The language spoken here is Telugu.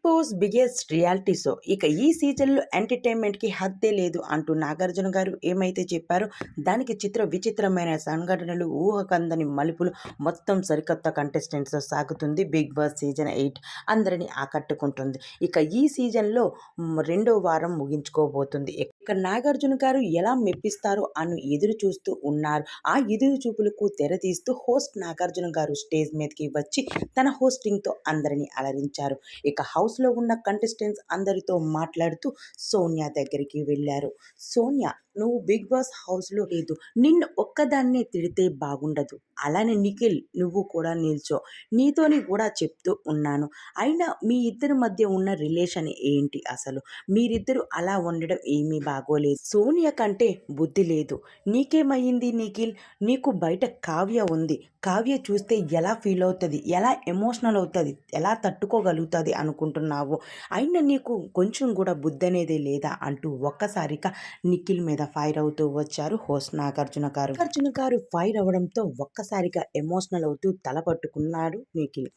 బాస్ బిగ్గెస్ట్ రియాలిటీ షో ఇక ఈ సీజన్లో ఎంటర్టైన్మెంట్కి హద్దే లేదు అంటూ నాగార్జున గారు ఏమైతే చెప్పారో దానికి విచిత్రమైన సంఘటనలు ఊహకందని మలుపులు మొత్తం సరికొత్త కంటెస్టెంట్స్ సాగుతుంది బిగ్ బాస్ సీజన్ 8 అందరినీ ఆకట్టుకుంటుంది. ఇక ఈ సీజన్లో రెండో వారం ముగించుకోబోతుంది. ఇక నాగార్జున గారు ఎలా మెప్పిస్తారో అని ఎదురు చూస్తూ ఉన్నారు. ఆ ఎదురు చూపులకు తెరతీస్తూ హోస్ట్ నాగార్జున గారు స్టేజ్ మీదకి వచ్చి తన హోస్టింగ్తో అందరినీ అలరించారు. ఇక హౌస్లో ఉన్న కంటెస్టెంట్స్ అందరితో మాట్లాడుతూ సోనియా దగ్గరికి వెళ్ళారు. సోనియా, నువ్వు బిగ్ బాస్ హౌస్లో లేదు, నిన్ను ఒక్కదాన్నే తిడితే బాగుండదు, అలానే నిఖిల్ నువ్వు కూడా నిల్చో, నీతోని కూడా చెప్తూ ఉన్నాను. అయినా మీ ఇద్దరి మధ్య ఉన్న రిలేషన్ ఏంటి అసలు? మీరిద్దరు అలా ఉండడం ఏమీ బాగోలేదు. సోనియా కంటే బుద్ధి లేదు. నీకేమయ్యింది నిఖిల్? నీకు బయట కావ్య ఉంది. కావ్య చూస్తే ఎలా ఫీల్ అవుతుంది, ఎలా ఎమోషనల్ అవుతుంది, ఎలా తట్టుకోగలుగుతుంది అనుకుంటున్నావు? అయినా నీకు కొంచెం కూడా బుద్ధి అనేది లేదా అంటూ ఒక్కసారిగా నిఖిల్ మీద ఫైర్ అవుతూ వచ్చారు హోస్ట్ నాగార్జున గారు. నాగార్జున గారు ఫైర్ అవ్వడంతో ఒక్కసారిగా ఎమోషనల్ అవుతూ తల పట్టుకున్నాడు నిఖిల్.